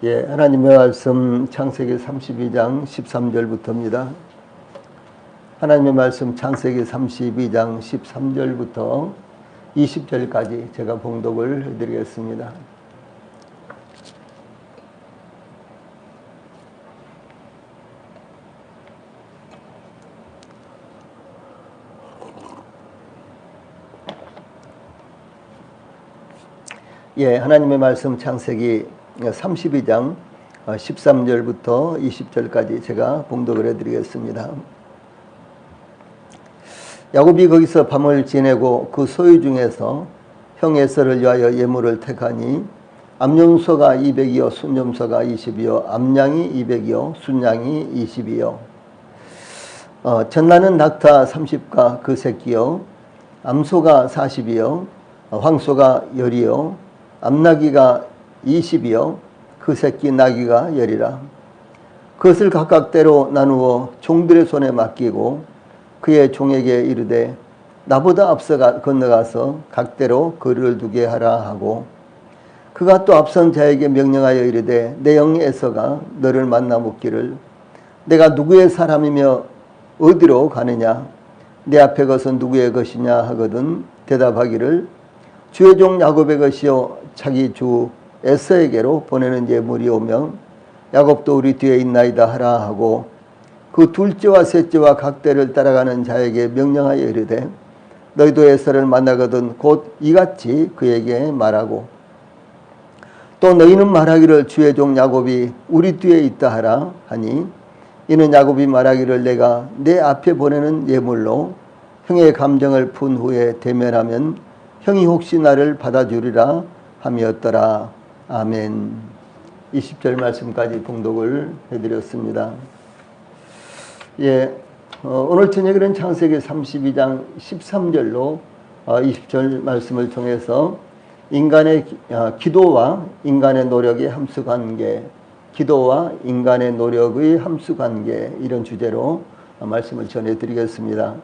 예, 하나님의 말씀 창세기 32장 13절부터입니다. 하나님의 말씀 창세기 32장 13절부터 20절까지 제가 봉독을 해드리겠습니다. 예, 하나님의 말씀 창세기 32장 13절부터 20절까지 제가 봉독을 해드리겠습니다. 야곱이 거기서 밤을 지내고 그 소유 중에서 형 에서를 위하여 예물을 택하니 암염소가 200이요 순염소가 20이요 암양이 200이요 순양이 20이요 전나는 낙타 30과 그 새끼요 암소가 40이요 황소가 10이요 암나귀가 20이요 그 새끼 나귀가 10이라. 그것을 각각 때로 나누어 종들의 손에 맡기고 그의 종에게 이르되 나보다 앞서 건너가서 각대로 거리를 두게 하라 하고 그가 또 앞선 자에게 명령하여 이르되 내 형 에서가 너를 만나 묻기를 내가 누구의 사람이며 어디로 가느냐 내 앞에 것은 누구의 것이냐 하거든 대답하기를 주의 종 야곱의 것이요 자기 주 에서에게로 보내는 예물이 오면 야곱도 우리 뒤에 있나이다 하라 하고 그 둘째와 셋째와 각대를 따라가는 자에게 명령하여 이르되 너희도 에서를 만나거든 곧 이같이 그에게 말하고 또 너희는 말하기를 주의 종 야곱이 우리 뒤에 있다 하라 하니 이는 야곱이 말하기를 내가 내 앞에 보내는 예물로 형의 감정을 푼 후에 대면하면 형이 혹시 나를 받아주리라 함이었더라. 아멘. 20절 말씀까지 봉독을 해드렸습니다. 예, 오늘 저녁에는 창세기 32장 13절로 20절 말씀을 통해서 인간의 기도와 인간의 노력의 함수관계, 기도와 인간의 노력의 함수관계 이런 주제로 말씀을 전해드리겠습니다.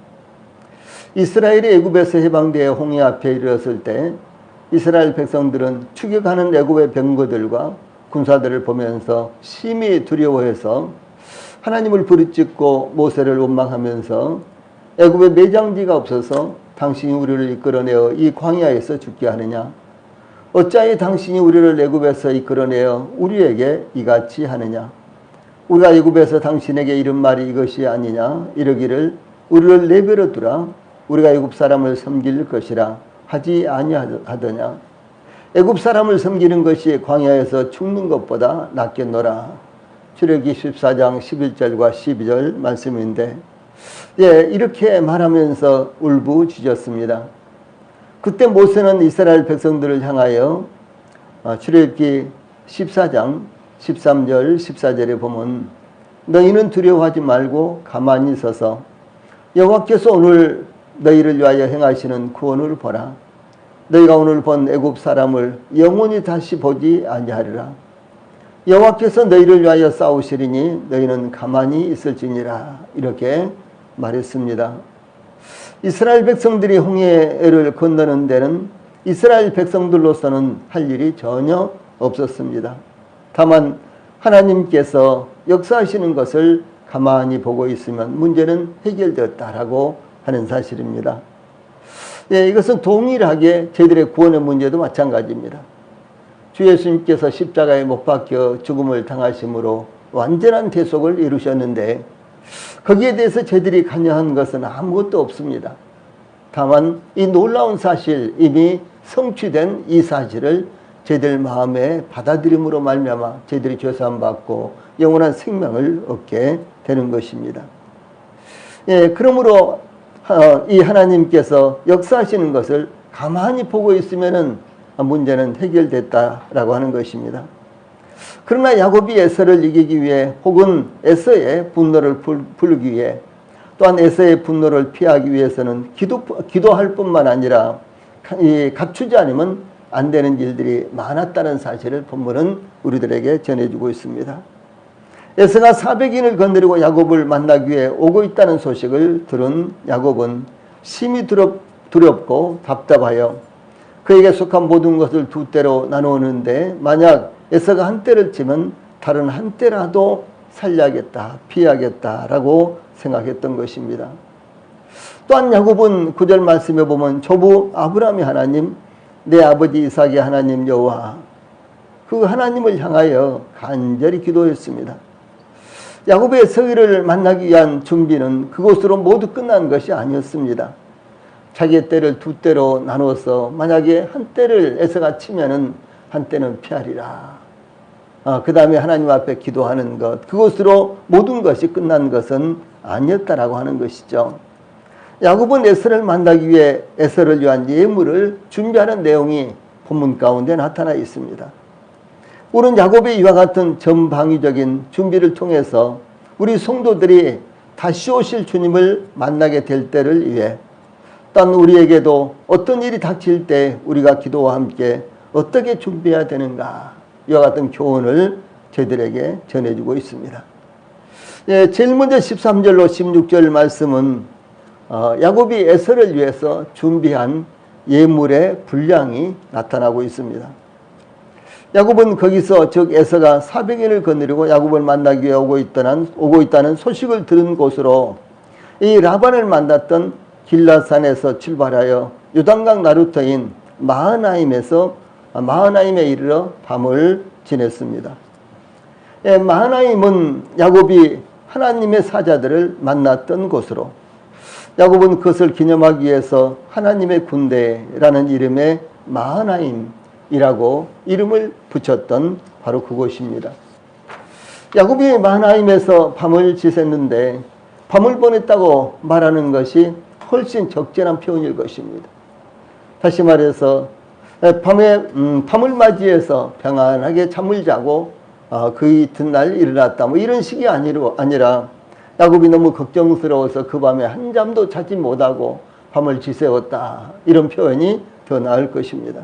이스라엘이 애굽에서 해방되어 홍해 앞에 이르렀을 때 이스라엘 백성들은 추격하는 애굽의 병거들과 군사들을 보면서 심히 두려워해서 하나님을 부르짖고 모세를 원망하면서 애굽에 매장지가 없어서 당신이 우리를 이끌어내어 이 광야에서 죽게 하느냐 어찌하여 당신이 우리를 애굽에서 이끌어내어 우리에게 이같이 하느냐 우리가 애굽에서 당신에게 이른 말이 이것이 아니냐 이러기를 우리를 내버려 두라 우리가 애굽 사람을 섬길 것이라 하지 아니하더냐 애굽 사람을 섬기는 것이 광야에서 죽는 것보다 낫겠노라. 출애굽기 14장 11절과 12절 말씀인데 예, 이렇게 말하면서 울부짖었습니다. 그때 모세는 이스라엘 백성들을 향하여 출애굽기 14장 13절 14절에 보면 너희는 두려워하지 말고 가만히 서서 여호와께서 오늘 너희를 위하여 행하시는 구원을 보라. 너희가 오늘 본 애굽 사람을 영원히 다시 보지 아니하리라. 여호와께서 너희를 위하여 싸우시리니 너희는 가만히 있을지니라. 이렇게 말했습니다. 이스라엘 백성들이 홍해를 건너는 데는 이스라엘 백성들로서는 할 일이 전혀 없었습니다. 다만 하나님께서 역사하시는 것을 가만히 보고 있으면 문제는 해결되었다라고 하는 사실입니다. 예, 이것은 동일하게 저희들의 구원의 문제도 마찬가지입니다. 주 예수님께서 십자가에 못 박혀 죽음을 당하심으로 완전한 대속을 이루셨는데 거기에 대해서 저희들이 관여한 것은 아무것도 없습니다. 다만 이 놀라운 사실, 이미 성취된 이 사실을 저희들 마음에 받아들임으로 말미암아 저희들이 죄사함 받고 영원한 생명을 얻게 되는 것입니다. 예, 그러므로 이 하나님께서 역사하시는 것을 가만히 보고 있으면은 문제는 해결됐다라고 하는 것입니다. 그러나 야곱이 에서를 이기기 위해 혹은 에서의 분노를 풀기 위해 또한 에서의 분노를 피하기 위해서는 기도할 뿐만 아니라 갖추지 않으면 안 되는 일들이 많았다는 사실을 본문은 우리들에게 전해주고 있습니다. 에서가 400인을 건드리고 야곱을 만나기 위해 오고 있다는 소식을 들은 야곱은 심히 두렵고 답답하여 그에게 속한 모든 것을 두 때로 나누었는데 만약 에서가 한 떼를 치면 다른 한 떼라도 살려야겠다, 피하겠다라고 생각했던 것입니다. 또한 야곱은 9절 말씀에 보면 조부 아브라함이 하나님, 내 아버지 이삭의 하나님 여호와, 그 하나님을 향하여 간절히 기도했습니다. 야곱의 서기를 만나기 위한 준비는 그곳으로 모두 끝난 것이 아니었습니다. 자기의 떼를 두 떼로 나누어서 만약에 한 떼를 에서가 치면은 한 떼는 피하리라. 그 다음에 하나님 앞에 기도하는 것, 그것으로 모든 것이 끝난 것은 아니었다라고 하는 것이죠. 야곱은 에서를 만나기 위해 에서를 위한 예물을 준비하는 내용이 본문 가운데 나타나 있습니다. 우리는 야곱의 이와 같은 전방위적인 준비를 통해서 우리 성도들이 다시 오실 주님을 만나게 될 때를 위해, 또한 우리에게도 어떤 일이 닥칠 때 우리가 기도와 함께 어떻게 준비해야 되는가, 이와 같은 교훈을 저희들에게 전해주고 있습니다. 제일 먼저 13절로 16절 말씀은 야곱이 에서를 위해서 준비한 예물의 분량이 나타나고 있습니다. 야곱은 거기서 즉 에서가 400일을 거느리고 야곱을 만나기 위해 오고 있다는 소식을 들은 곳으로 이 라반을 만났던 길라산에서 출발하여 요단강 나루터인 마하나임에 이르러 밤을 지냈습니다. 마하나임은 야곱이 하나님의 사자들을 만났던 곳으로, 야곱은 그것을 기념하기 위해서 하나님의 군대라는 이름의 마하나임이라고 이름을 붙였던 바로 그곳입니다. 야곱이 마하나임에서 밤을 지샜는데 밤을 보냈다고 말하는 것이 훨씬 적절한 표현일 것입니다. 다시 말해서 밤을 맞이해서 평안하게 잠을 자고 그 이튿날 일어났다, 이런 식이 아니라 야곱이 너무 걱정스러워서 그 밤에 한잠도 자지 못하고 밤을 지새웠다, 이런 표현이 더 나을 것입니다.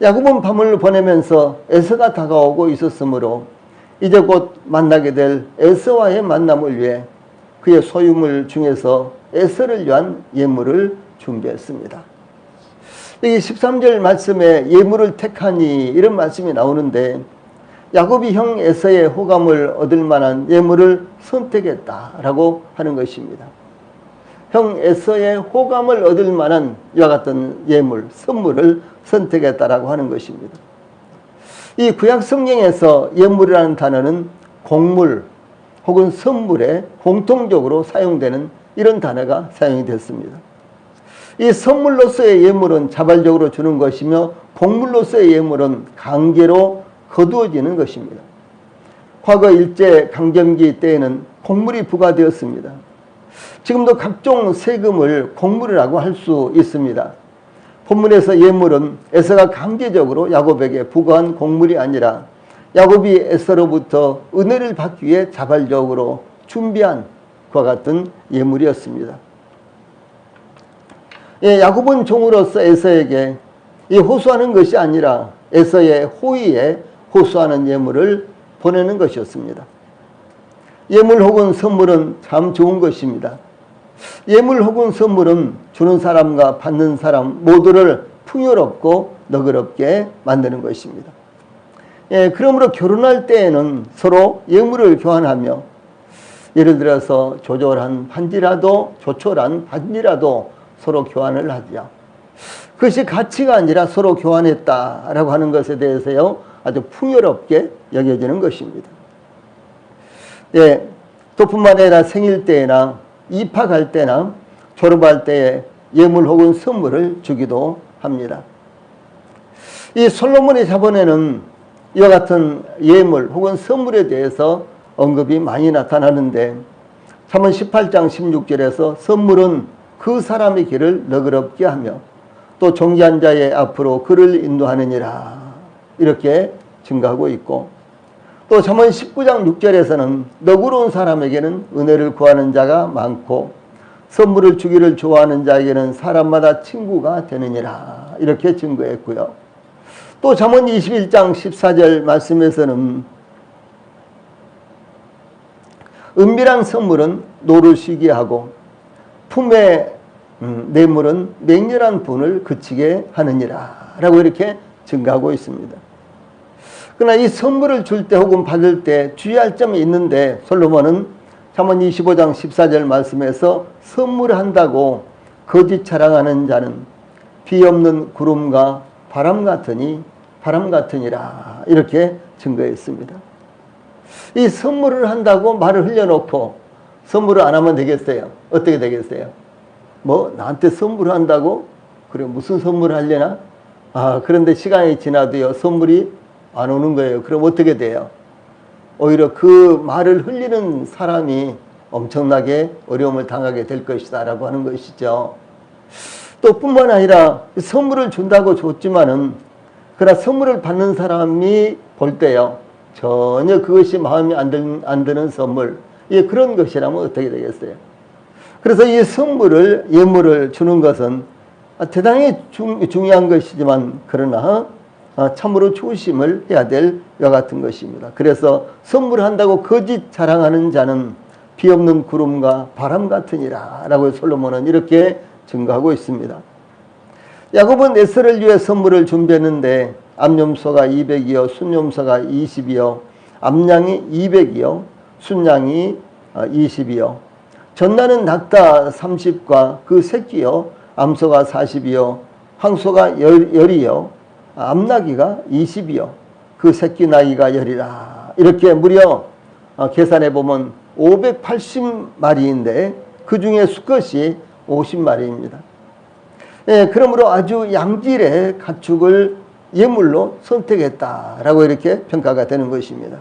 야곱은 밤을 보내면서 에서가 다가오고 있었으므로 이제 곧 만나게 될 에서와의 만남을 위해 그의 소유물 중에서 에서를 위한 예물을 준비했습니다. 여기 13절 말씀에 예물을 택하니 이런 말씀이 나오는데, 야곱이 형 에서의 호감을 얻을 만한 예물을 선택했다라고 하는 것입니다. 형 에서의 호감을 얻을 만한 이와 같은 예물, 선물을 선택했다라고 하는 것입니다. 이 구약 성경에서 예물이라는 단어는 곡물 혹은 선물에 공통적으로 사용되는 이런 단어가 사용이 됐습니다. 이 선물로서의 예물은 자발적으로 주는 것이며 곡물로서의 예물은 강제로 거두어지는 것입니다. 과거 일제 강점기 때에는 곡물이 부과되었습니다. 지금도 각종 세금을 곡물이라고 할 수 있습니다. 본문에서 예물은 에서가 강제적으로 야곱에게 부과한 곡물이 아니라 야곱이 에서로부터 은혜를 받기 위해 자발적으로 준비한 그와 같은 예물이었습니다. 야곱은 종으로서 에서에게 호소하는 것이 아니라 에서의 호의에 호소하는 예물을 보내는 것이었습니다. 예물 혹은 선물은 참 좋은 것입니다. 예물 혹은 선물은 주는 사람과 받는 사람 모두를 풍요롭고 너그럽게 만드는 것입니다. 그러므로 결혼할 때에는 서로 예물을 교환하며, 예를 들어서 조촐한 반지라도 서로 교환을 하죠. 그것이 가치가 아니라 서로 교환했다라고 하는 것에 대해서요, 아주 풍요롭게 여겨지는 것입니다. 또 뿐만 아니라 생일 때나 입학할 때나 졸업할 때에 예물 혹은 선물을 주기도 합니다. 이 솔로몬의 자본에는 이와 같은 예물 혹은 선물에 대해서 언급이 많이 나타나는데, 잠언 18장 16절에서 선물은 그 사람의 길을 너그럽게 하며 또 정죄한 자의 앞으로 그를 인도하느니라, 이렇게 증가하고 있고, 또 잠언 19장 6절에서는 너그러운 사람에게는 은혜를 구하는 자가 많고 선물을 주기를 좋아하는 자에게는 사람마다 친구가 되느니라, 이렇게 증거했고요. 또 잠언 21장 14절 말씀에서는 은밀한 선물은 노를 쉬게 하고 품의 뇌물은 맹렬한 분을 그치게 하느니라, 라고 이렇게 증가하고 있습니다. 그러나 이 선물을 줄 때 혹은 받을 때 주의할 점이 있는데 솔로몬은 잠언 25장 14절 말씀에서 선물한다고 거짓 자랑하는 자는 비 없는 구름과 바람 같으니라 이렇게 증거했습니다. 이 선물을 한다고 말을 흘려놓고 선물을 안 하면 되겠어요? 어떻게 되겠어요? 뭐 나한테 선물을 한다고? 그래 무슨 선물을 하려나? 그런데 시간이 지나도요 선물이 안 오는 거예요. 그럼 어떻게 돼요? 오히려 그 말을 흘리는 사람이 엄청나게 어려움을 당하게 될 것이다 라고 하는 것이죠. 또 뿐만 아니라 선물을 준다고 줬지만은 그러나 선물을 받는 사람이 볼 때요 전혀 그것이 마음에 안 드는 선물, 그런 것이라면 어떻게 되겠어요? 그래서 이 선물을, 예물을 주는 것은 대단히 중요한 것이지만 그러나 참으로 조심을 해야 될 것 같은 것입니다. 그래서 선물한다고 거짓 자랑하는 자는 비 없는 구름과 바람 같으니라 라고 솔로몬은 이렇게 증거하고 있습니다. 야곱은 에서를 위해 선물을 준비했는데 암염소가 200이요 순염소가 20이요 암양이 200이요 순양이 20이요 전나는 낙타 30과 그 새끼요 암소가 40이요 황소가 10이요 암나귀가 20이요 그 새끼 나귀가 10이라 이렇게 무려 계산해 보면 580마리인데 그 중에 수컷이 50마리입니다. 그러므로 아주 양질의 가축을 예물로 선택했다라고 이렇게 평가가 되는 것입니다.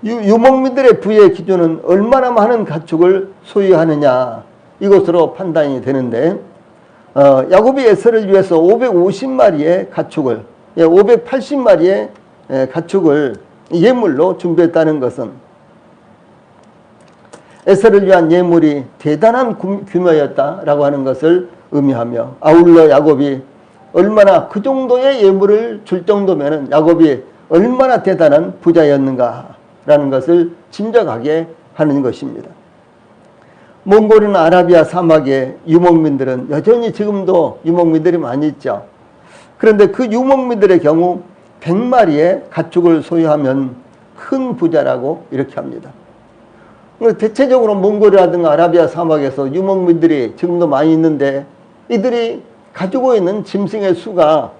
유목민들의 부의 기준은 얼마나 많은 가축을 소유하느냐 이것으로 판단이 되는데 야곱이 에서를 위해서 550마리의 가축을 580마리의 가축을 예물로 준비했다는 것은 에서를 위한 예물이 대단한 규모였다라고 하는 것을 의미하며 아울러 야곱이 얼마나 그 정도의 예물을 줄 정도면 야곱이 얼마나 대단한 부자였는가라는 것을 짐작하게 하는 것입니다. 몽골이나 아라비아 사막의 유목민들은 여전히 지금도 유목민들이 많이 있죠. 그런데 그 유목민들의 경우 100마리의 가축을 소유하면 큰 부자라고 이렇게 합니다. 대체적으로 몽골이라든가 아라비아 사막에서 유목민들이 지금도 많이 있는데 이들이 가지고 있는 짐승의 수가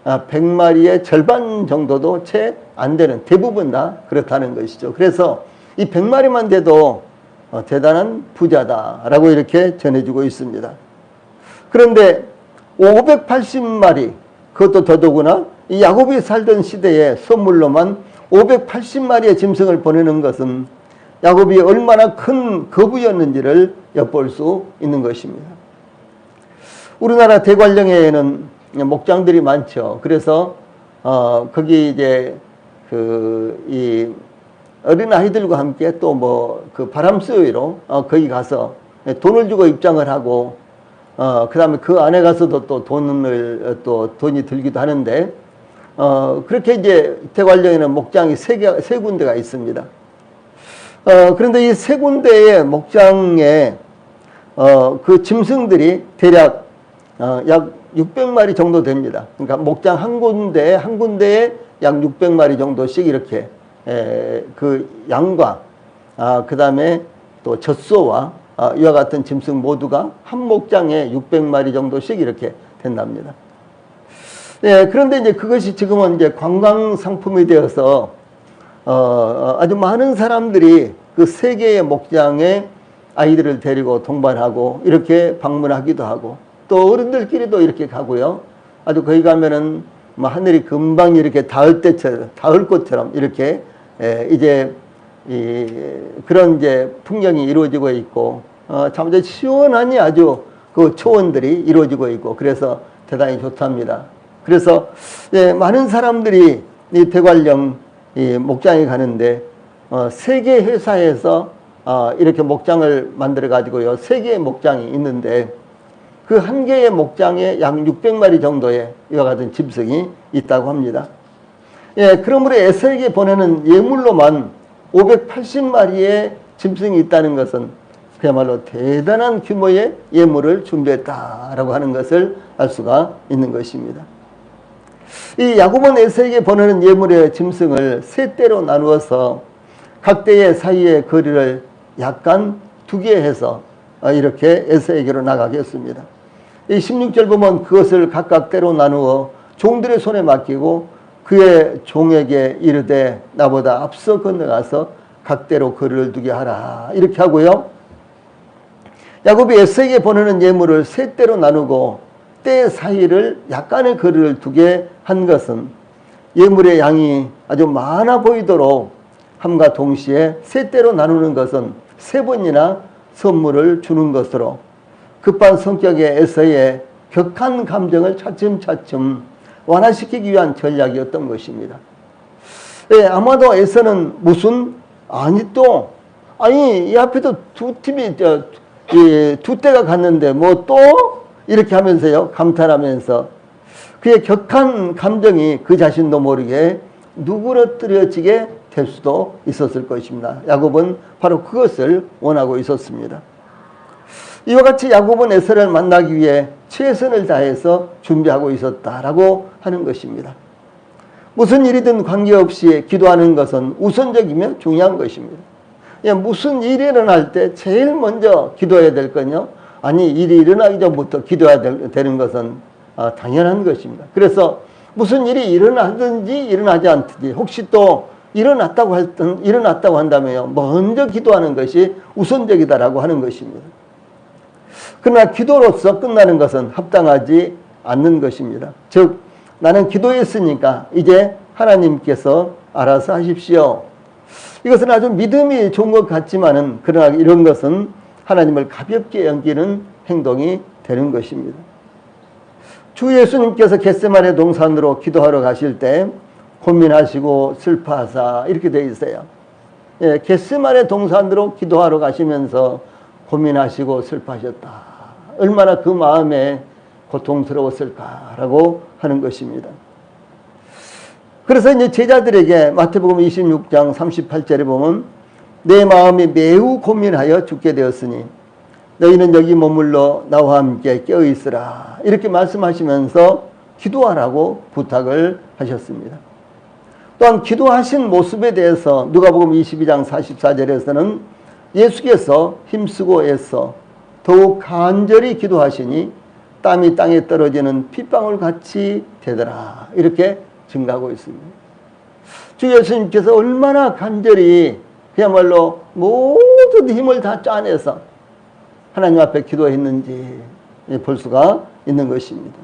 100마리의 절반 정도도 채 안 되는, 대부분 다 그렇다는 것이죠. 그래서 이 100마리만 돼도 대단한 부자다라고 이렇게 전해주고 있습니다. 그런데 580마리, 그것도 더더구나 이 야곱이 살던 시대에 선물로만 580마리의 짐승을 보내는 것은 야곱이 얼마나 큰 거부였는지를 엿볼 수 있는 것입니다. 우리나라 대관령에는 목장들이 많죠. 그래서 거기 이제 이 어린 아이들과 함께 또 뭐 그 바람수요로 거기 가서 돈을 주고 입장을 하고 그 다음에 그 안에 가서도 또 돈이 들기도 하는데 그렇게 이제 대관령에는 목장이 세 군데가 있습니다. 그런데 이 세 군데의 목장에 그 짐승들이 대략 약 600마리 정도 됩니다. 그러니까 목장 한 군데에 약 600마리 정도씩 이렇게 그 양과 그 다음에 또 젖소와 이와 같은 짐승 모두가 한 목장에 600마리 정도씩 이렇게 된답니다. 그런데 이제 그것이 지금은 이제 관광 상품이 되어서 아주 많은 사람들이 그 세 개의 목장에 아이들을 데리고 동반하고 이렇게 방문하기도 하고 또 어른들끼리도 이렇게 가고요. 아주 거기 가면은 뭐 하늘이 금방 이렇게 닿을 것처럼 이렇게 이제 그런 이제 풍경이 이루어지고 있고 참 이제 시원하니 아주 그 초원들이 이루어지고 있고 그래서 대단히 좋답니다. 그래서 많은 사람들이 이 대관령 이 목장에 가는데 세 개 회사에서 이렇게 목장을 만들어 가지고요. 세 개의 목장이 있는데 그 한 개의 목장에 약 600마리 정도의 이와 같은 짐승이 있다고 합니다. 그러므로 에서에게 보내는 예물로만 580마리의 짐승이 있다는 것은 그야말로 대단한 규모의 예물을 준비했다라고 하는 것을 알 수가 있는 것입니다. 이 야곱은 에서에게 보내는 예물의 짐승을 세 떼로 나누어서 각 떼의 사이의 거리를 약간 두게 해서 이렇게 에서에게로 나가게 했습니다. 이 16절 보면 그것을 각각 떼로 나누어 종들의 손에 맡기고 그의 종에게 이르되 나보다 앞서 건너가서 각 떼로 거리를 두게 하라. 이렇게 하고요. 야곱이 에서에게 보내는 예물을 세 떼로 나누고 때 사이를 약간의 거리를 두게 한 것은 예물의 양이 아주 많아 보이도록 함과 동시에 세 떼로 나누는 것은 세 번이나 선물을 주는 것으로 급한 성격의 에서의 격한 감정을 차츰차츰 완화시키기 위한 전략이었던 것입니다. 예, 아마도 에서는 이 앞에도 두 팀이 두 떼가 갔는데 뭐 또 이렇게 하면서요, 감탄하면서 그의 격한 감정이 그 자신도 모르게 누그러뜨려지게 될 수도 있었을 것입니다. 야곱은 바로 그것을 원하고 있었습니다. 이와 같이 야곱은 에서를 만나기 위해 최선을 다해서 준비하고 있었다라고 하는 것입니다. 무슨 일이든 관계없이 기도하는 것은 우선적이며 중요한 것입니다. 무슨 일이 일어날 때 제일 먼저 기도해야 될 건요, 아니 일이 일어나기 전부터 기도해야 되는 것은 당연한 것입니다. 그래서 무슨 일이 일어나든지 일어나지 않든지 혹시 또 일어났다고 한다면요, 먼저 기도하는 것이 우선적이다라고 하는 것입니다. 그러나 기도로서 끝나는 것은 합당하지 않는 것입니다. 즉 나는 기도했으니까 이제 하나님께서 알아서 하십시오. 이것은 아주 믿음이 좋은 것 같지만은 그러나 이런 것은 하나님을 가볍게 여기는 행동이 되는 것입니다. 주 예수님께서 겟세마네 동산으로 기도하러 가실 때 고민하시고 슬퍼하사 이렇게 되어 있어요. 예, 겟세마네 동산으로 기도하러 가시면서 고민하시고 슬퍼하셨다. 얼마나 그 마음에 고통스러웠을까라고 하는 것입니다. 그래서 이제 제자들에게 마태복음 26장 38절에 보면 내 마음이 매우 고민하여 죽게 되었으니 너희는 여기 머물러 나와 함께 깨어 있으라. 이렇게 말씀하시면서 기도하라고 부탁을 하셨습니다. 또한 기도하신 모습에 대해서 누가복음 22장 44절에서는 예수께서 힘쓰고 애써 더욱 간절히 기도하시니 땀이 땅에 떨어지는 핏방울 같이 되더라. 이렇게 증가하고 있습니다. 주 예수님께서 얼마나 간절히 그야말로 모든 힘을 다 짜내서 하나님 앞에 기도했는지 볼 수가 있는 것입니다.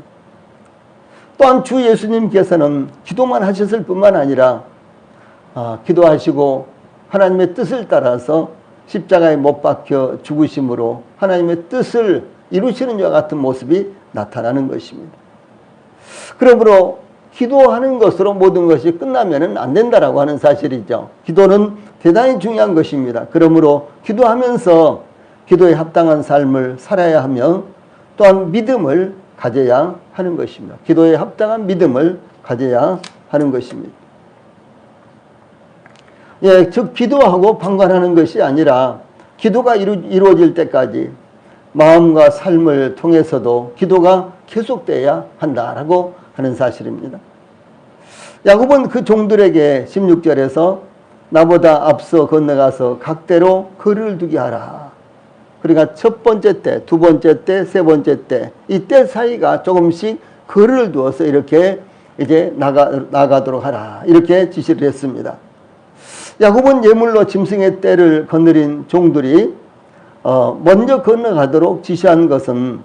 또한 주 예수님께서는 기도만 하셨을 뿐만 아니라 기도하시고 하나님의 뜻을 따라서 십자가에 못 박혀 죽으심으로 하나님의 뜻을 이루시는 것과 같은 모습이 나타나는 것입니다. 그러므로 기도하는 것으로 모든 것이 끝나면 안 된다라고 하는 사실이죠. 기도는 대단히 중요한 것입니다. 그러므로 기도하면서 기도에 합당한 삶을 살아야 하며 또한 믿음을 가져야 하는 것입니다. 기도에 합당한 믿음을 가져야 하는 것입니다. 예, 즉 기도하고 방관하는 것이 아니라 기도가 이루어질 때까지 마음과 삶을 통해서도 기도가 계속돼야 한다라고 하는 사실입니다. 야곱은 그 종들에게 16절에서 나보다 앞서 건너가서 각대로 거리를 두게 하라. 그러니까 첫 번째 때, 두 번째 때, 세 번째 때, 이 때 사이가 조금씩 거리를 두어서 이렇게 이제 나가도록 하라. 이렇게 지시를 했습니다. 야곱은 예물로 짐승의 떼를 거느린 종들이 먼저 건너가도록 지시한 것은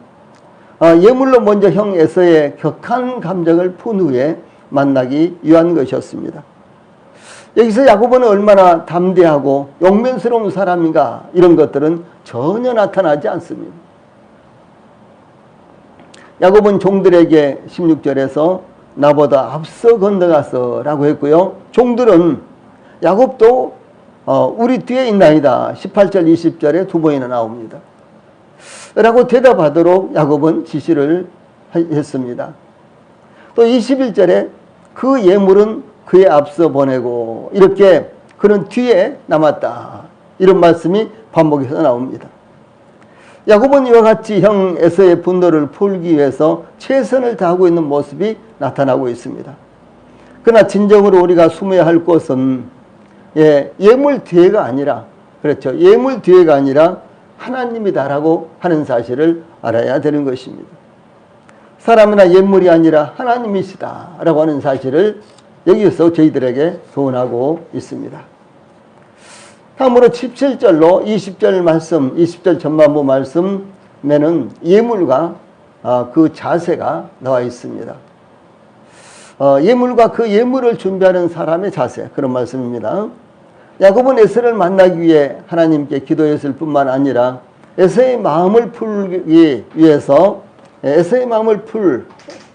예물로 먼저 형 에서의 격한 감정을 푼 후에 만나기 위한 것이었습니다. 여기서 야곱은 얼마나 담대하고 용맹스러운 사람인가 이런 것들은 전혀 나타나지 않습니다. 야곱은 종들에게 16절에서 나보다 앞서 건너가서 라고 했고요. 종들은 야곱도 우리 뒤에 있나이다 18절 20절에 두 번이나 나옵니다. 라고 대답하도록 야곱은 지시를 했습니다. 또 21절에 그 예물은 그의 앞서 보내고 이렇게 그는 뒤에 남았다. 이런 말씀이 반복해서 나옵니다. 야곱은 이와 같이 형 에서의 분노를 풀기 위해서 최선을 다하고 있는 모습이 나타나고 있습니다. 그러나 진정으로 우리가 숨어야 할 곳은 예물 뒤에가 아니라, 그렇죠, 예물 뒤에가 아니라 하나님이다라고 하는 사실을 알아야 되는 것입니다. 사람이나 예물이 아니라 하나님이시다라고 하는 사실을 여기서 저희들에게 교훈하고 있습니다. 다음으로 17절로 20절 말씀, 20절 전반부 말씀에는 예물과 그 자세가 나와 있습니다. 예물과 그 예물을 준비하는 사람의 자세, 그런 말씀입니다. 야곱은 에서를 만나기 위해 하나님께 기도했을 뿐만 아니라 에서의 마음을 풀기 위해서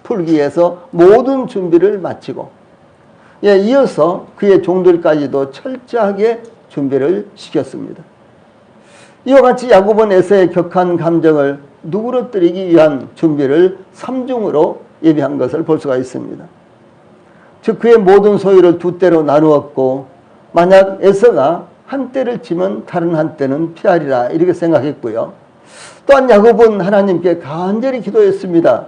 풀기 위해서 모든 준비를 마치고 이어서 그의 종들까지도 철저하게 준비를 시켰습니다. 이와 같이 야곱은 에서의 격한 감정을 누그러뜨리기 위한 준비를 삼중으로 예비한 것을 볼 수가 있습니다. 즉 그의 모든 소유를 두 때로 나누었고, 만약 에서가 한 때를 치면 다른 한 때는 피하리라 이렇게 생각했고요. 또한 야곱은 하나님께 간절히 기도했습니다.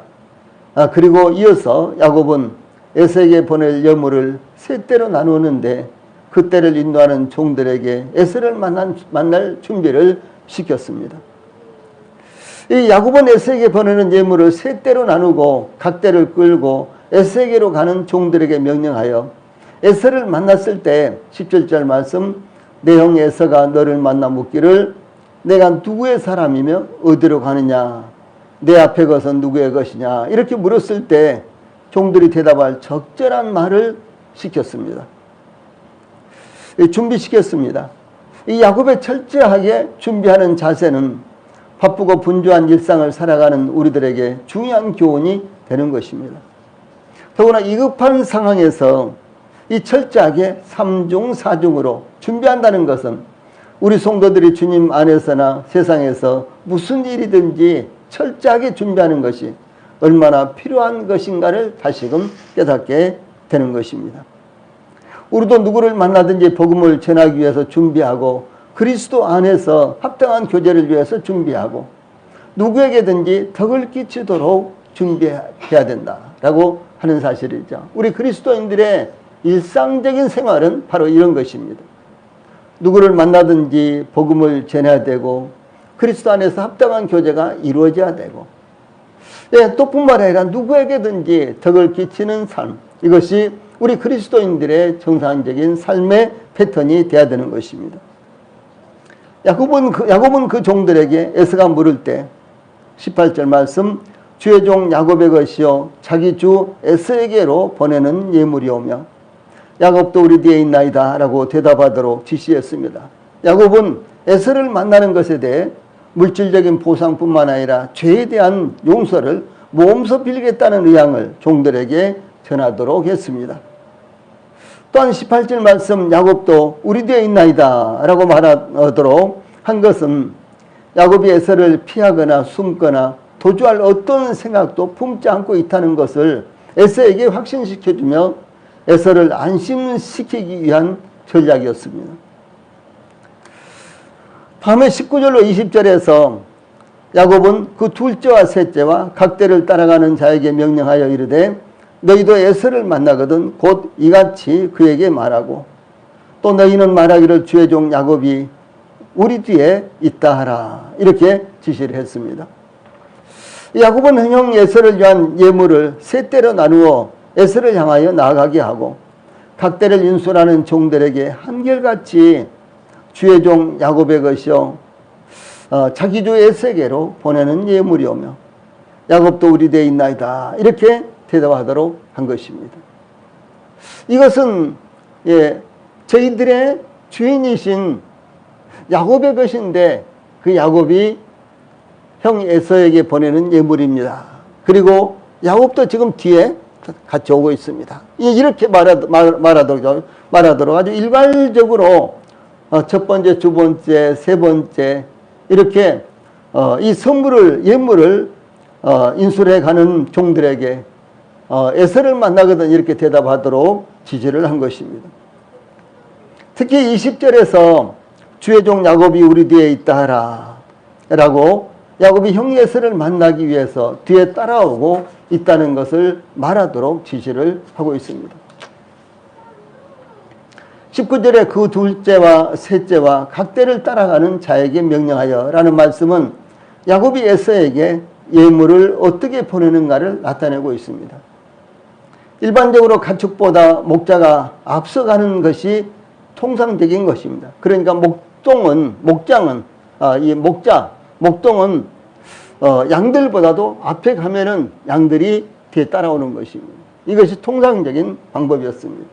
그리고 이어서 야곱은 에서에게 보낼 예물을 세 때로 나누었는데 그 때를 인도하는 종들에게 에서를 만날 준비를 시켰습니다. 이 야곱은 에서에게 보내는 예물을 세 때로 나누고 각 때를 끌고 에서에게로 가는 종들에게 명령하여 에서를 만났을 때 17절 말씀, 내 형 에서가 너를 만나 묻기를 내가 누구의 사람이며 어디로 가느냐, 내 앞에 것은 누구의 것이냐 이렇게 물었을 때 종들이 대답할 적절한 말을 시켰습니다. 준비시켰습니다. 이 야곱의 철저하게 준비하는 자세는 바쁘고 분주한 일상을 살아가는 우리들에게 중요한 교훈이 되는 것입니다. 더구나 위급한 상황에서 이 철저하게 3중 4중으로 준비한다는 것은 우리 성도들이 주님 안에서나 세상에서 무슨 일이든지 철저하게 준비하는 것이 얼마나 필요한 것인가를 다시금 깨닫게 되는 것입니다. 우리도 누구를 만나든지 복음을 전하기 위해서 준비하고 그리스도 안에서 합당한 교제를 위해서 준비하고 누구에게든지 덕을 끼치도록 준비해야 된다라고 하는 사실이죠. 우리 그리스도인들의 일상적인 생활은 바로 이런 것입니다. 누구를 만나든지 복음을 전해야 되고 그리스도 안에서 합당한 교제가 이루어져야 되고 또 뿐만 아니라 누구에게든지 덕을 끼치는 삶, 이것이 우리 그리스도인들의 정상적인 삶의 패턴이 되어야 되는 것입니다. 야곱은 그 종들에게 에서가 물을 때 18절 말씀, 주의 종 야곱의 것이요 자기 주 에서에게로 보내는 예물이오며 야곱도 우리 뒤에 있나이다 라고 대답하도록 지시했습니다. 야곱은 에서를 만나는 것에 대해 물질적인 보상뿐만 아니라 죄에 대한 용서를 몸소 빌겠다는 의향을 종들에게 전하도록 했습니다. 또한 18절 말씀, 야곱도 우리 뒤에 있나이다 라고 말하도록 한 것은 야곱이 에서를 피하거나 숨거나 도주할 어떤 생각도 품지 않고 있다는 것을 에서에게 확신시켜주며 에서를 안심시키기 위한 전략이었습니다. 밤에 19절로 20절에서 야곱은 그 둘째와 셋째와 각 때를 따라가는 자에게 명령하여 이르되 너희도 에서를 만나거든 곧 이같이 그에게 말하고 또 너희는 말하기를 주의 종 야곱이 우리 뒤에 있다 하라 이렇게 지시를 했습니다. 야곱은 형 에서를 위한 예물을 세 때로 나누어 에서를 향하여 나아가게 하고 각 때를 인솔하는 종들에게 한결같이 주의 종 야곱의 것이요 자기 주 에서에게로 보내는 예물이오며 야곱도 우리 뒤에 있나이다 이렇게 대답하도록 한 것입니다. 이것은 저희들의 주인이신 야곱의 것인데 그 야곱이 형 에서에게 보내는 예물입니다. 그리고 야곱도 지금 뒤에 같이 오고 있습니다. 이렇게 말하도록 아주 일괄적으로 첫 번째, 두 번째, 세 번째 이렇게 이 선물을 예물을 인술해 가는 종들에게 에서를 만나거든 이렇게 대답하도록 지시를 한 것입니다. 특히 20절에서 주의 종 야곱이 우리 뒤에 있다 하라 라고 야곱이 형 에서를 만나기 위해서 뒤에 따라오고 있다는 것을 말하도록 지시를 하고 있습니다. 19절에 그 둘째와 셋째와 각대를 따라가는 자에게 명령하여 라는 말씀은 야곱이 에서에게 예물을 어떻게 보내는가를 나타내고 있습니다. 일반적으로 가축보다 목자가 앞서가는 것이 통상적인 것입니다. 그러니까 목장은 양들보다도 앞에 가면은 양들이 뒤에 따라오는 것입니다. 이것이 통상적인 방법이었습니다.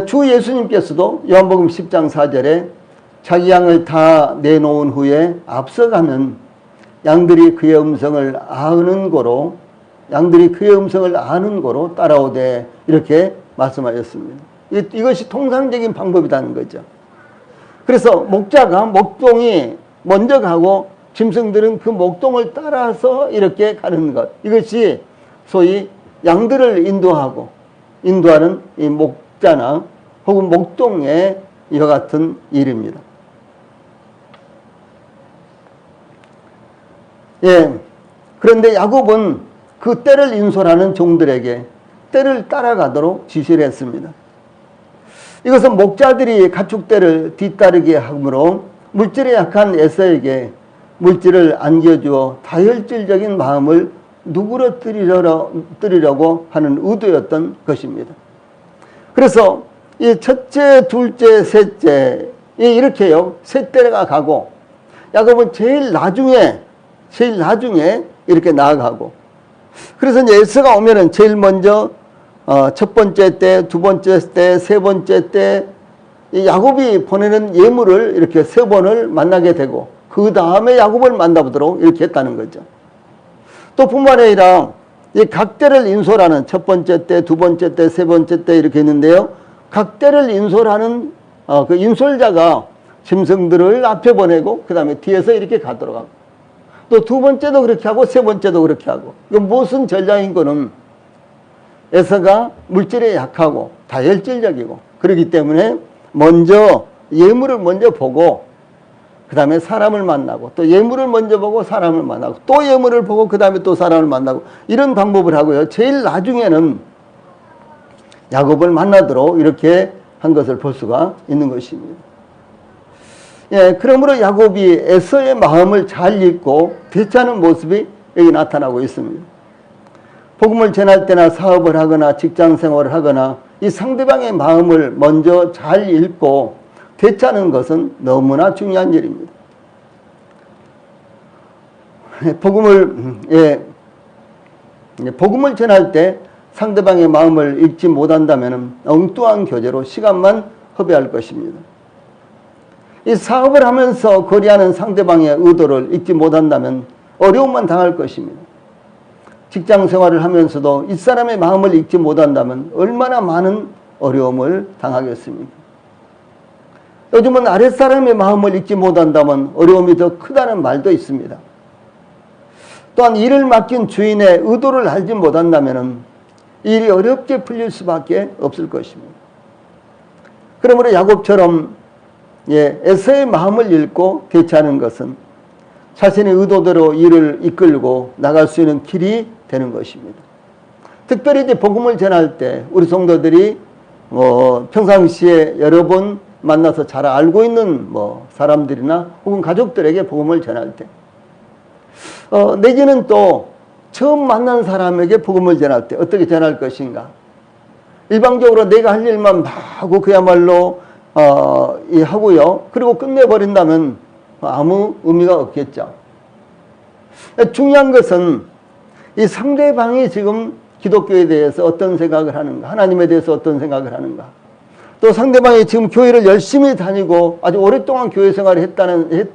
주 예수님께서도 요한복음 10장 4절에 자기 양을 다 내놓은 후에 앞서가면 양들이 그의 음성을 아는 고로 따라오되 이렇게 말씀하셨습니다. 이것이 통상적인 방법이라는 거죠. 그래서 목자가 목동이 먼저 가고 짐승들은 그 목동을 따라서 이렇게 가는 것, 이것이 소위 양들을 인도하는 이 목자나 혹은 목동의 이와 같은 일입니다. 그런데 야곱은 그 떼를 인솔하는 종들에게 떼를 따라가도록 지시를 했습니다. 이것은 목자들이 가축떼를 뒤따르게 하므로 물질에 약한 에서에게 물질을 안겨주어 다혈질적인 마음을 누그러뜨리려고 하는 의도였던 것입니다. 그래서 이 첫째, 둘째, 셋째 이렇게요, 세 떼가 가고 야곱은 제일 나중에 이렇게 나아가고, 그래서 이제 에서가 오면은 제일 먼저 첫 번째 때, 두 번째 때, 세 번째 때 야곱이 보내는 예물을 이렇게 세 번을 만나게 되고 그 다음에 야곱을 만나보도록 이렇게 했다는 거죠. 또 뿐만 아니라 이 각대를 인솔하는 첫 번째 때, 두 번째 때, 세 번째 때 이렇게 했는데요. 각대를 인솔하는 그 인솔자가 짐승들을 앞에 보내고 그 다음에 뒤에서 이렇게 가도록 하고, 또 두 번째도 그렇게 하고 세 번째도 그렇게 하고, 이건 무슨 전략인 거는 에서가 물질에 약하고 다혈질적이고 그렇기 때문에 먼저 예물을 먼저 보고 그 다음에 사람을 만나고, 또 예물을 먼저 보고 사람을 만나고, 또 예물을 보고 그 다음에 또 사람을 만나고, 이런 방법을 하고요. 제일 나중에는 야곱을 만나도록 이렇게 한 것을 볼 수가 있는 것입니다. 그러므로 야곱이 에서의 마음을 잘 읽고 되찾는 모습이 여기 나타나고 있습니다. 복음을 전할 때나 사업을 하거나 직장 생활을 하거나 이 상대방의 마음을 먼저 잘 읽고 되찾는 것은 너무나 중요한 일입니다. 복음을 전할 때 상대방의 마음을 읽지 못한다면 엉뚱한 교제로 시간만 허비할 것입니다. 이 사업을 하면서 거래하는 상대방의 의도를 읽지 못한다면 어려움만 당할 것입니다. 직장 생활을 하면서도 이 사람의 마음을 읽지 못한다면 얼마나 많은 어려움을 당하겠습니까? 요즘은 아랫사람의 마음을 읽지 못한다면 어려움이 더 크다는 말도 있습니다. 또한 일을 맡긴 주인의 의도를 알지 못한다면 일이 어렵게 풀릴 수밖에 없을 것입니다. 그러므로 야곱처럼 에서의 마음을 읽고 대처하는 것은 자신의 의도대로 일을 이끌고 나갈 수 있는 길이 되는 것입니다. 특별히 이제 복음을 전할 때 우리 성도들이 평상시에 여러 번 만나서 잘 알고 있는 사람들이나 혹은 가족들에게 복음을 전할 때, 내지는 또 처음 만난 사람에게 복음을 전할 때 어떻게 전할 것인가. 일방적으로 내가 할 일만 하고 그야말로 하고요. 그리고 끝내버린다면 아무 의미가 없겠죠. 중요한 것은 이 상대방이 지금 기독교에 대해서 어떤 생각을 하는가, 하나님에 대해서 어떤 생각을 하는가, 또 상대방이 지금 교회를 열심히 다니고 아주 오랫동안 교회 생활을 했다는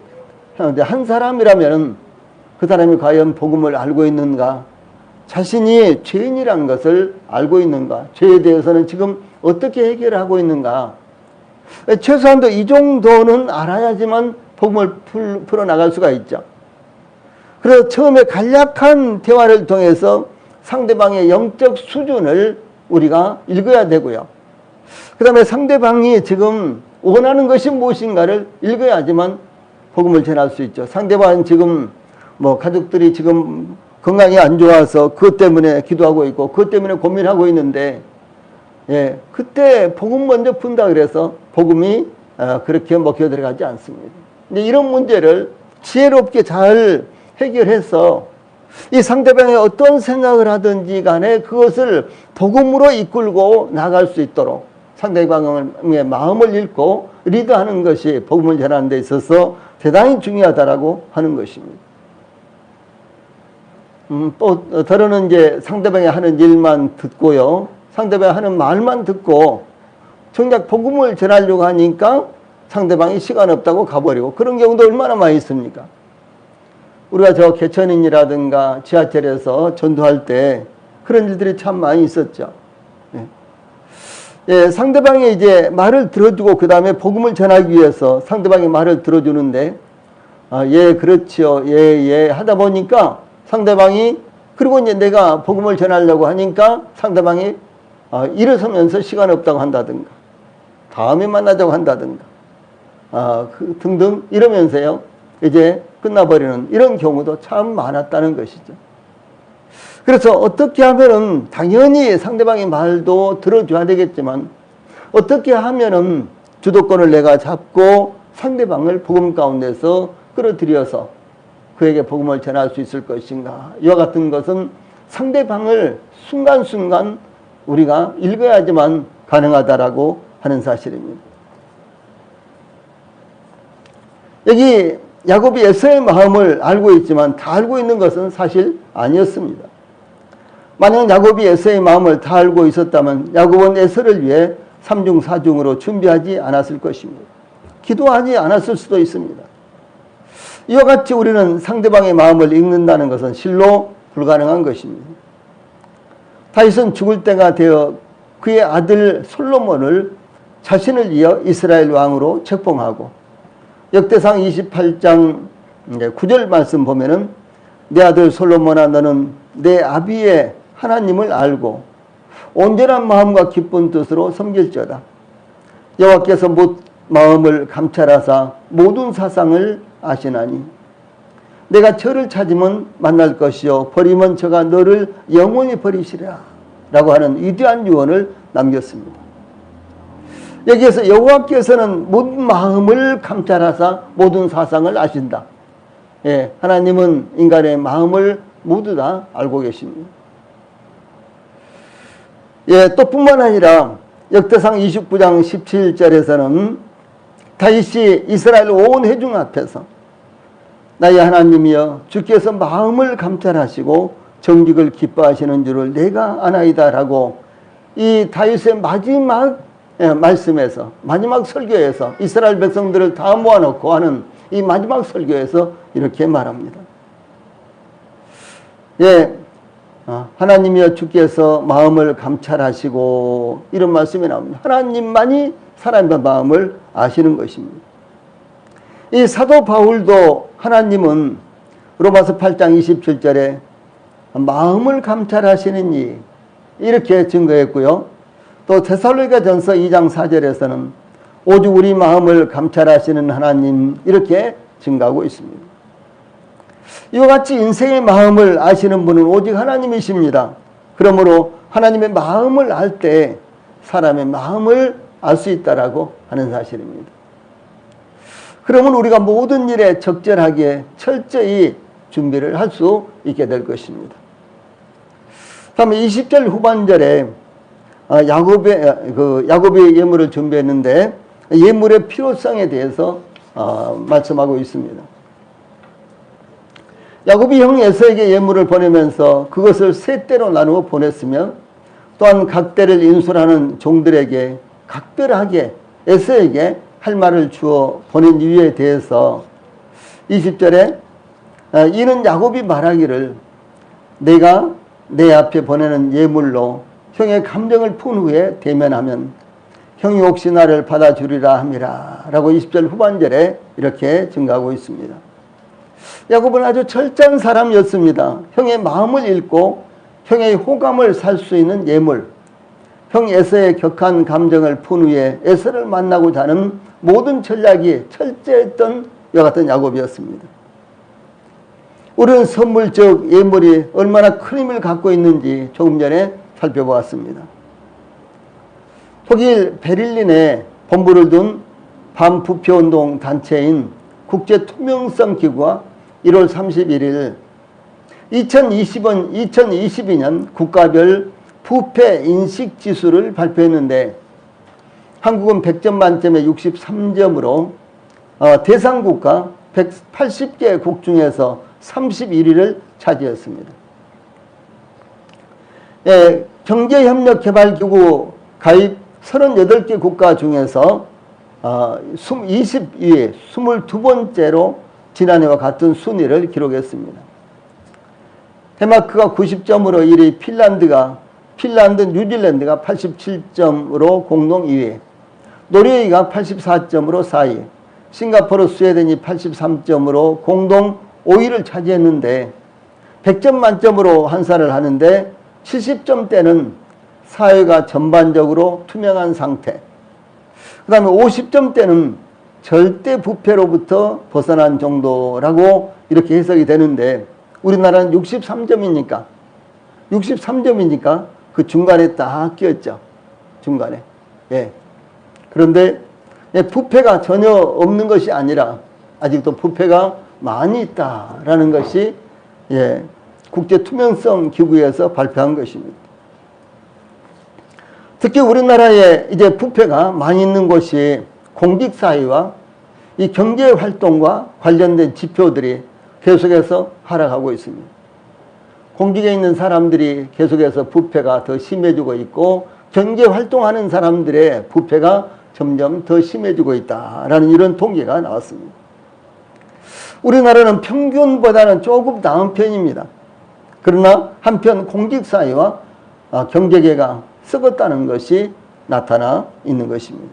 한 사람이라면 그 사람이 과연 복음을 알고 있는가, 자신이 죄인이란 것을 알고 있는가, 죄에 대해서는 지금 어떻게 해결하고 있는가, 최소한도 이 정도는 알아야지만 복음을 풀어나갈 수가 있죠. 그래서 처음에 간략한 대화를 통해서 상대방의 영적 수준을 우리가 읽어야 되고요. 그 다음에 상대방이 지금 원하는 것이 무엇인가를 읽어야지만 복음을 전할 수 있죠. 상대방은 지금 뭐 가족들이 지금 건강이 안 좋아서 그것 때문에 기도하고 있고 그것 때문에 고민하고 있는데, 예, 그때 복음 먼저 푼다 그래서 복음이 그렇게 먹혀 들어가지 않습니다. 근데 이런 문제를 지혜롭게 잘 해결해서 이 상대방이 어떤 생각을 하든지 간에 그것을 복음으로 이끌고 나갈 수 있도록 상대방의 마음을 읽고 리드하는 것이 복음을 전하는 데 있어서 대단히 중요하다라고 하는 것입니다. 또 더러는 이제 상대방이 하는 일만 듣고요, 상대방이 하는 말만 듣고 정작 복음을 전하려고 하니까 상대방이 시간 없다고 가버리고, 그런 경우도 얼마나 많이 있습니까? 우리가 저 개천인이라든가 지하철에서 전도할 때 그런 일들이 참 많이 있었죠. 예. 예, 상대방이 이제 말을 들어주고 그 다음에 복음을 전하기 위해서 상대방이 말을 들어주는데, 예, 그렇지요, 예 하다 보니까 상대방이, 그리고 이제 내가 복음을 전하려고 하니까 상대방이 일어서면서 시간 없다고 한다든가 다음에 만나자고 한다든가 등등 이러면서요 이제 끝나버리는 이런 경우도 참 많았다는 것이죠. 그래서 어떻게 하면은 당연히 상대방의 말도 들어줘야 되겠지만 어떻게 하면은 주도권을 내가 잡고 상대방을 복음 가운데서 끌어들여서 그에게 복음을 전할 수 있을 것인가, 이와 같은 것은 상대방을 순간순간 우리가 읽어야지만 가능하다라고 하는 사실입니다. 여기 야곱이 에서의 마음을 알고 있지만 다 알고 있는 것은 사실 아니었습니다. 만약 야곱이 에서의 마음을 다 알고 있었다면 야곱은 에서를 위해 3중 4중으로 준비하지 않았을 것입니다. 기도하지 않았을 수도 있습니다. 이와 같이 우리는 상대방의 마음을 읽는다는 것은 실로 불가능한 것입니다. 다윗은 죽을 때가 되어 그의 아들 솔로몬을 자신을 이어 이스라엘 왕으로 책봉하고, 역대상 28장 9절 말씀 보면은 내 아들 솔로몬아, 너는 내 아비의 하나님을 알고 온전한 마음과 기쁜 뜻으로 섬길지어다. 여호와께서 마음을 감찰하사 모든 사상을 아시나니 내가 저를 찾으면 만날 것이요 버리면 저가 너를 영원히 버리시리라 라고 하는 위대한 유언을 남겼습니다. 여기에서 여호와께서는 모든 마음을 감찰하사 모든 사상을 아신다. 예, 하나님은 인간의 마음을 모두 다 알고 계십니다. 예, 또 뿐만 아니라 역대상 29장 17절에서는 다윗이 이스라엘 온 회중 앞에서 나의 하나님이여 주께서 마음을 감찰하시고 정직을 기뻐하시는 줄을 내가 아나이다 라고 이 다윗의 마지막 말씀에서, 마지막 설교에서, 이스라엘 백성들을 다 모아놓고 하는 이 마지막 설교에서 이렇게 말합니다. 예, 하나님이여 주께서 마음을 감찰하시고, 이런 말씀이 나옵니다. 하나님만이 사람의 마음을 아시는 것입니다. 이 사도 바울도 하나님은 로마서 8장 27절에 마음을 감찰하시는 이, 이렇게 증거했고요. 또 데살로니가전서 2장 4절에서는 오직 우리 마음을 감찰하시는 하나님, 이렇게 증거하고 있습니다. 이와 같이 인생의 마음을 아시는 분은 오직 하나님이십니다. 그러므로 하나님의 마음을 알 때 사람의 마음을 알 수 있다라고 하는 사실입니다. 그러면 우리가 모든 일에 적절하게 철저히 준비를 할 수 있게 될 것입니다. 다음에 20절 후반절에 야곱이 예물을 준비했는데 예물의 필요성에 대해서 말씀하고 있습니다. 야곱이 형 에서에게 예물을 보내면서 그것을 세 대로 나누어 보냈으며, 또한 각 대를 인솔하는 종들에게 각별하게 에서에게 할 말을 주어 보낸 이유에 대해서 20절에 이는 야곱이 말하기를 내가 내 앞에 보내는 예물로 형의 감정을 푼 후에 대면하면 형이 혹시 나를 받아주리라 함이라 라고 20절 후반절에 이렇게 증가하고 있습니다. 야곱은 아주 철저한 사람이었습니다. 형의 마음을 읽고 형의 호감을 살 수 있는 예물, 형 에서의 격한 감정을 푼 후에 에서를 만나고자 하는 모든 전략이 철저했던 이와 같은 야곱이었습니다. 우리는 선물적 예물이 얼마나 큰 힘을 갖고 있는지 조금 전에 살펴보았습니다. 독일 베를린에 본부를 둔 반부패운동 단체인 국제투명성기구가 1월 31일 2022년 국가별 부패 인식지수를 발표했는데 한국은 100점 만점에 63점으로 대상국가 180개국 중에서 31위를 차지했습니다. 경제협력개발기구 가입 38개 국가 중에서 20위에 22번째로 지난해와 같은 순위를 기록했습니다. 데마크가 90점으로 1위, 핀란드, 뉴질랜드가 87점으로 공동 2위, 노르웨이가 84점으로 4위, 싱가포르, 스웨덴이 83점으로 공동 5위를 차지했는데 100점 만점으로 환산을 하는데 70점대는 사회가 전반적으로 투명한 상태, 그 다음에 50점대는 절대 부패로부터 벗어난 정도라고 이렇게 해석이 되는데 우리나라는 63점이니까 그 중간에 딱 끼었죠. 중간에. 예. 그런데 부패가 전혀 없는 것이 아니라 아직도 부패가 많이 있다라는 것이 국제투명성기구에서 발표한 것입니다. 특히 우리나라에 이제 부패가 많이 있는 곳이 공직사회와 이 경제활동과 관련된 지표들이 계속해서 하락하고 있습니다. 공직에 있는 사람들이 계속해서 부패가 더 심해지고 있고 경제활동하는 사람들의 부패가 점점 더 심해지고 있다라는 이런 통계가 나왔습니다. 우리나라는 평균보다는 조금 나은 편입니다. 그러나 한편 공직사회와 경제계가 썩었다는 것이 나타나 있는 것입니다.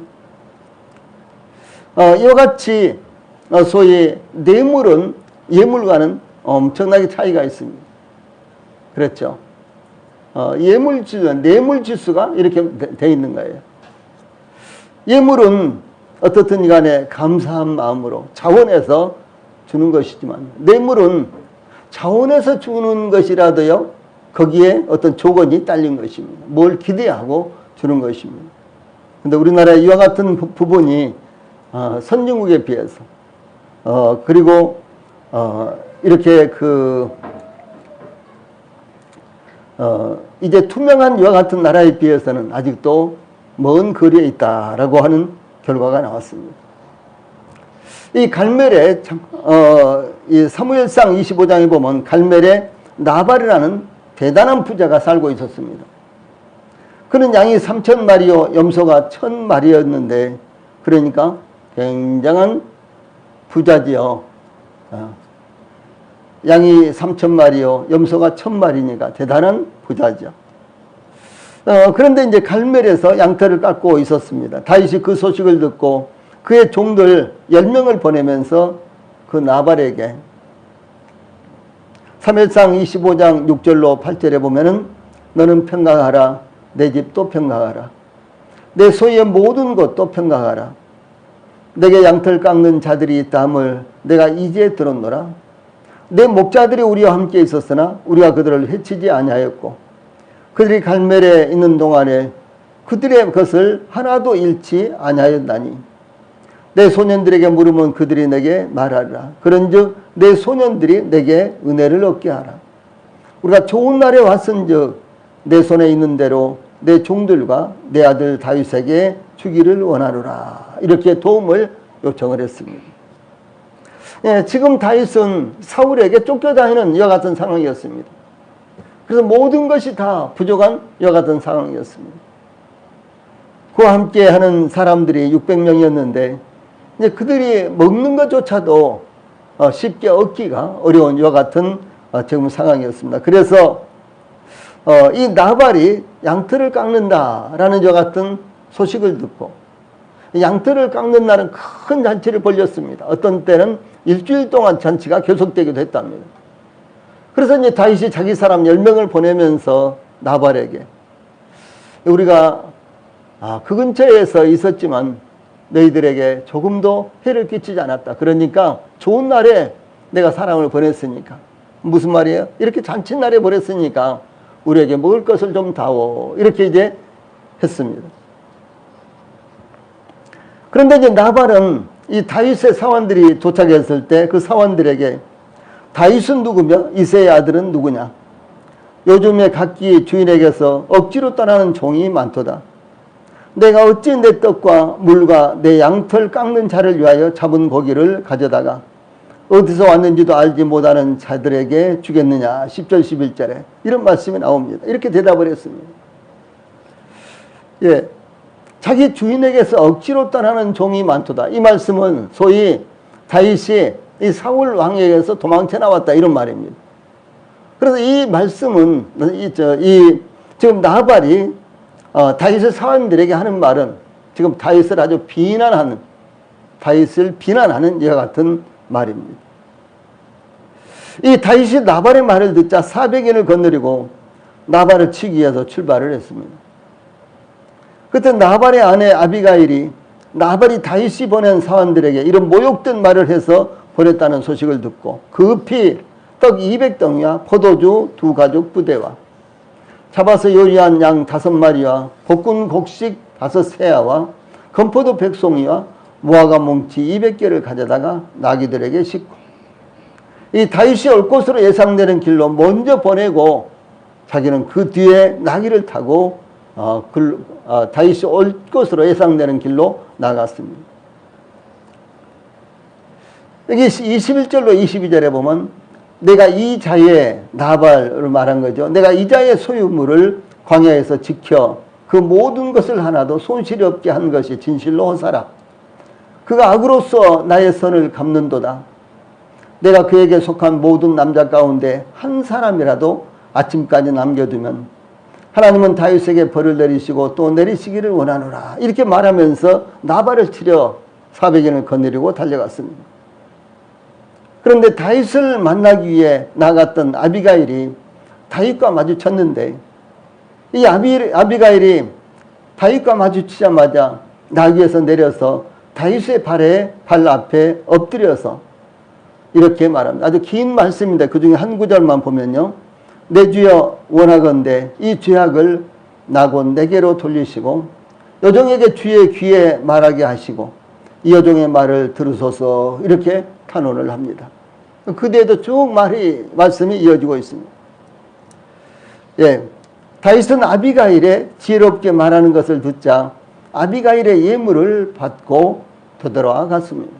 이와 같이 소위 뇌물은 예물과는 엄청나게 차이가 있습니다. 그렇죠. 뇌물지수가 이렇게 되어 있는 거예요. 예물은 어떻든 간에 감사한 마음으로 자원해서 주는 것이지만 뇌물은 자원해서 주는 것이라도요 거기에 어떤 조건이 딸린 것입니다. 뭘 기대하고 주는 것입니다. 그런데 우리나라 이와 같은 부분이 선진국에 비해서 그리고 이렇게 이제 투명한 이와 같은 나라에 비해서는 아직도 먼 거리에 있다라고 하는 결과가 나왔습니다. 이 갈멜에 이 사무엘상 25장에 보면 갈멜에 나발이라는 대단한 부자가 살고 있었습니다. 그는 양이 3,000마리요 염소가 1,000마리였는데 그러니까 굉장한 부자지요. 양이 3,000마리요 염소가 1,000마리니까 대단한 부자죠. 그런데 이제 갈멜에서 양털을 깎고 있었습니다. 다윗이 그 소식을 듣고 그의 종들 10명을 보내면서 그 나발에게 사무엘상 25장 6절로 8절에 보면은 너는 평강하라, 내 집도 평강하라, 내 소유의 모든 것도 평강하라, 내게 양털 깎는 자들이 있다함을 내가 이제 들었노라. 내 목자들이 우리와 함께 있었으나 우리가 그들을 해치지 아니하였고 그들이 갈멜에 있는 동안에 그들의 것을 하나도 잃지 아니하였나니 내 소년들에게 물으면 그들이 내게 말하리라. 그런즉 내 소년들이 내게 은혜를 얻게 하라. 우리가 좋은 날에 왔은즉 내 손에 있는 대로 내 종들과 내 아들 다윗에게 주기를 원하노라. 이렇게 도움을 요청을 했습니다. 지금 다윗은 사울에게 쫓겨다니는 이와 같은 상황이었습니다. 그래서 모든 것이 다 부족한 이와 같은 상황이었습니다. 그와 함께 하는 사람들이 600명이었는데 이제 그들이 먹는 것조차도 쉽게 얻기가 어려운 이와 같은 지금 상황이었습니다. 그래서 이 나발이 양털을 깎는다라는 이와 같은 소식을 듣고 양털을 깎는 날은 큰 잔치를 벌였습니다. 어떤 때는 일주일 동안 잔치가 계속되기도 했답니다. 그래서 이제 다윗이 자기 사람 10명을 보내면서 나발에게 우리가 그 근처에서 있었지만 너희들에게 조금도 해를 끼치지 않았다. 그러니까 좋은 날에 내가 사람을 보냈으니까 무슨 말이에요? 이렇게 잔칫날에 버렸으니까 우리에게 먹을 것을 좀 다오. 이렇게 이제 했습니다. 그런데 이제 나발은 이 다윗의 사원들이 도착했을 때 그 사원들에게 다윗은 누구며 이새의 아들은 누구냐? 요즘에 각기 주인에게서 억지로 떠나는 종이 많도다. 내가 어찌 내 떡과 물과 내 양털 깎는 자를 위하여 잡은 고기를 가져다가 어디서 왔는지도 알지 못하는 자들에게 주겠느냐. 10절 11절에 이런 말씀이 나옵니다. 이렇게 대답을 했습니다. 예, 자기 주인에게서 억지로 떠나는 종이 많도다. 이 말씀은 소위 다윗이 이 사울 왕에게서 도망쳐 나왔다 이런 말입니다. 그래서 이 말씀은 지금 나발이 다윗의 사원들에게 하는 말은 지금 다윗을 아주 비난하는, 다윗을 비난하는 이와 같은 말입니다. 이 다윗이 나발의 말을 듣자 400인을 거느리고 나발을 치기 위해서 출발을 했습니다. 그때 나발의 아내 아비가일이 나발이 다윗이 보낸 사원들에게 이런 모욕된 말을 해서 보냈다는 소식을 듣고 급히 떡 200덩이와 포도주 2가죽 부대와 잡아서 요리한 양 5마리와 볶은 곡식 5세아와 건포도 100송이와 무화과 뭉치 200개를 가져다가 나귀들에게 싣고 이 다윗이 올 곳으로 예상되는 길로 먼저 보내고 자기는 그 뒤에 나귀를 타고 다윗이 올 곳으로 예상되는 길로 나갔습니다. 여기 21절로 22절에 보면 내가 이 자의 나발을 말한 거죠. 내가 이 자의 소유물을 광야에서 지켜 그 모든 것을 하나도 손실이 없게 한 것이 진실로 호사라. 그가 악으로서 나의 선을 갚는도다. 내가 그에게 속한 모든 남자 가운데 한 사람이라도 아침까지 남겨두면 하나님은 다윗에게 벌을 내리시고 또 내리시기를 원하노라. 이렇게 말하면서 나발을 치려 400인을 거느리고 달려갔습니다. 그런데 다윗을 만나기 위해 나갔던 아비가일이 다윗과 마주쳤는데 이 아비가일이 다윗과 마주치자마자 나귀에서 내려서 다윗의 발 앞에 엎드려서 이렇게 말합니다. 아주 긴 말씀인데 그 중에 한 구절만 보면요. 내 주여 원하건대 이 죄악을 나곤 내게로 돌리시고 여종에게 주의 귀에 말하게 하시고 이 여종의 말을 들으소서 이렇게 탄원을 합니다. 그 뒤에도 쭉 말씀이 이어지고 있습니다. 예, 다윗은 아비가일의 지혜롭게 말하는 것을 듣자 아비가일의 예물을 받고 되돌아와 갔습니다.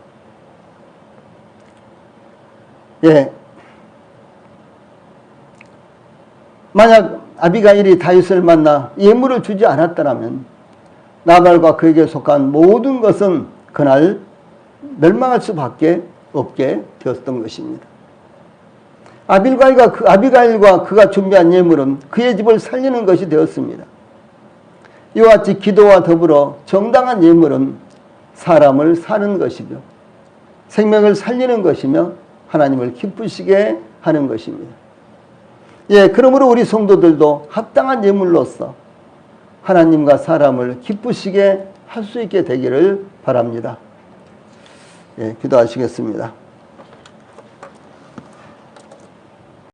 예, 만약 아비가일이 다윗을 만나 예물을 주지 않았더라면 나발과 그에게 속한 모든 것은 그날 멸망할 수밖에 없게 되었던 것입니다. 아비가일과 그가 준비한 예물은 그의 집을 살리는 것이 되었습니다. 이와 같이 기도와 더불어 정당한 예물은 사람을 사는 것이며 생명을 살리는 것이며 하나님을 기쁘시게 하는 것입니다. 예, 그러므로 우리 성도들도 합당한 예물로서 하나님과 사람을 기쁘시게 할 수 있게 되기를 바랍니다. 예, 기도하시겠습니다.